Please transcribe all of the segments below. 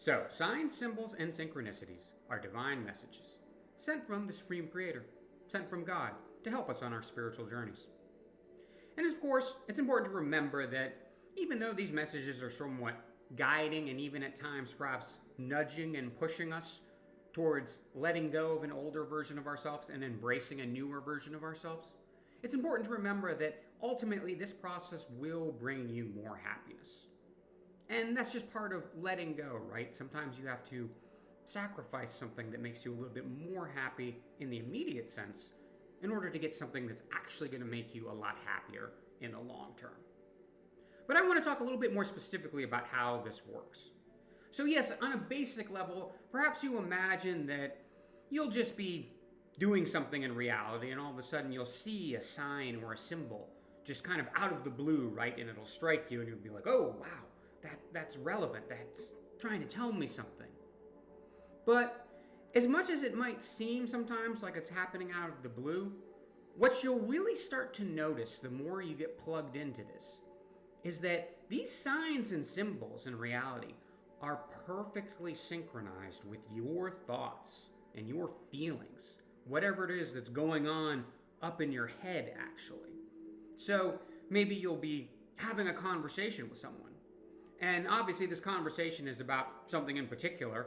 So, signs, symbols, and synchronicities are divine messages sent from the Supreme Creator, sent from God to help us on our spiritual journeys. And of course, it's important to remember that even though these messages are somewhat guiding and even at times perhaps nudging and pushing us towards letting go of an older version of ourselves and embracing a newer version of ourselves, it's important to remember that ultimately this process will bring you more happiness. And that's just part of letting go, right? Sometimes you have to sacrifice something that makes you a little bit more happy in the immediate sense in order to get something that's actually going to make you a lot happier in the long term. But I want to talk a little bit more specifically about how this works. So yes, on a basic level, perhaps you imagine that you'll just be doing something in reality and all of a sudden you'll see a sign or a symbol just kind of out of the blue, right? And it'll strike you and you'll be like, oh, wow. That's relevant. That's trying to tell me something. But as much as it might seem sometimes like it's happening out of the blue, what you'll really start to notice the more you get plugged into this is that these signs and symbols in reality are perfectly synchronized with your thoughts and your feelings, whatever it is that's going on up in your head, actually. So maybe you'll be having a conversation with someone. And obviously this conversation is about something in particular,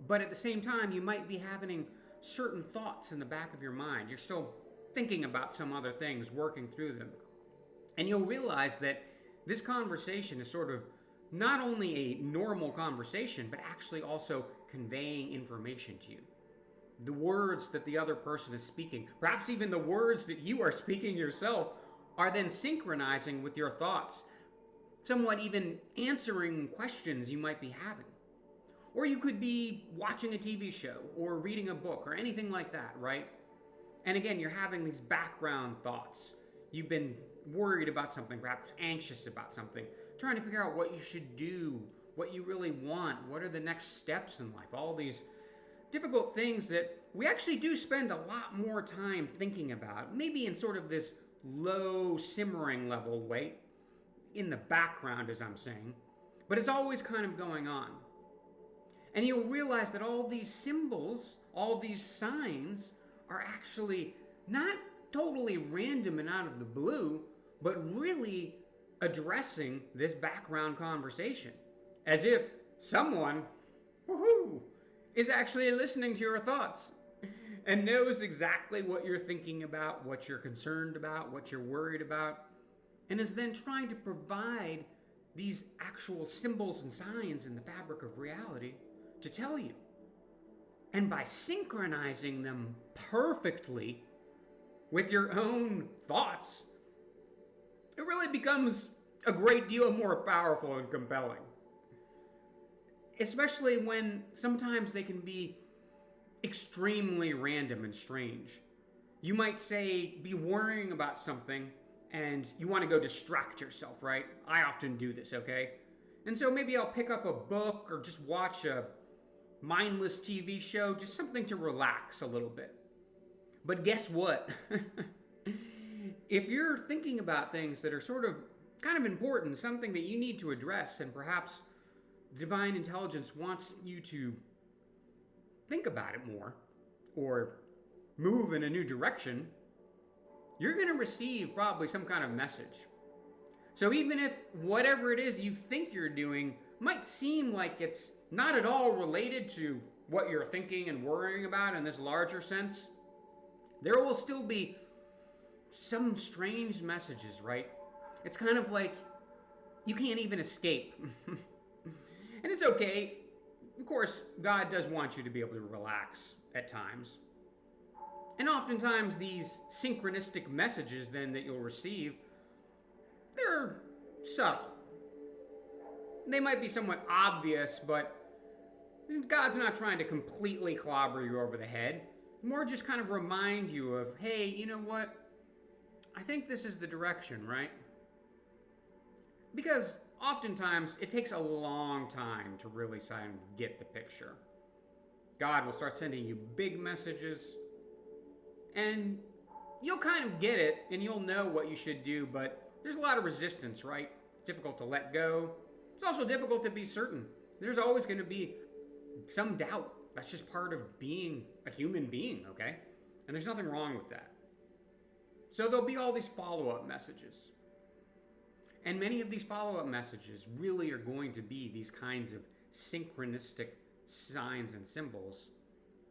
but at the same time, you might be having certain thoughts in the back of your mind. You're still thinking about some other things, working through them. And you'll realize that this conversation is sort of not only a normal conversation, but actually also conveying information to you. The words that the other person is speaking, perhaps even the words that you are speaking yourself, are then synchronizing with your thoughts, somewhat even answering questions you might be having. Or you could be watching a TV show or reading a book or anything like that, right? And again, you're having these background thoughts. You've been worried about something, perhaps anxious about something, trying to figure out what you should do, what you really want, what are the next steps in life, all these difficult things that we actually do spend a lot more time thinking about, maybe in sort of this low simmering level, wait, in the background, as I'm saying, but it's always kind of going on. And you'll realize that all these symbols, all these signs are actually not totally random and out of the blue, but really addressing this background conversation. As if someone, woohoo, is actually listening to your thoughts and knows exactly what you're thinking about, what you're concerned about, what you're worried about, and is then trying to provide these actual symbols and signs in the fabric of reality to tell you. And by synchronizing them perfectly with your own thoughts, it really becomes a great deal more powerful and compelling. Especially when sometimes they can be extremely random and strange. You might say, be worrying about something and you want to go distract yourself, right? I often do this, okay? And so maybe I'll pick up a book or just watch a mindless TV show, just something to relax a little bit. But guess what? If you're thinking about things that are sort of kind of important, something that you need to address, and perhaps divine intelligence wants you to think about it more or move in a new direction, you're going to receive probably some kind of message. So even if whatever it is you think you're doing might seem like it's not at all related to what you're thinking and worrying about in this larger sense, there will still be some strange messages, right? It's kind of like you can't even escape. And it's okay. Of course, God does want you to be able to relax at times. And oftentimes these synchronistic messages then that you'll receive, they're subtle. They might be somewhat obvious, but God's not trying to completely clobber you over the head. More just kind of remind you of, hey, you know what? I think this is the direction, right? Because oftentimes it takes a long time to really get the picture. God will start sending you big messages, and you'll kind of get it, and you'll know what you should do, but there's a lot of resistance, right? It's difficult to let go. It's also difficult to be certain. There's always going to be some doubt. That's just part of being a human being, okay? And there's nothing wrong with that. So there'll be all these follow-up messages. And many of these follow-up messages really are going to be these kinds of synchronistic signs and symbols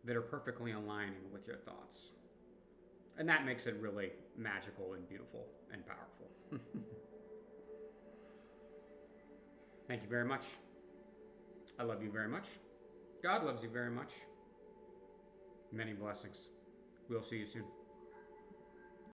that are perfectly aligning with your thoughts. And that makes it really magical and beautiful and powerful. Thank you very much. I love you very much. God loves you very much. Many blessings. We'll see you soon.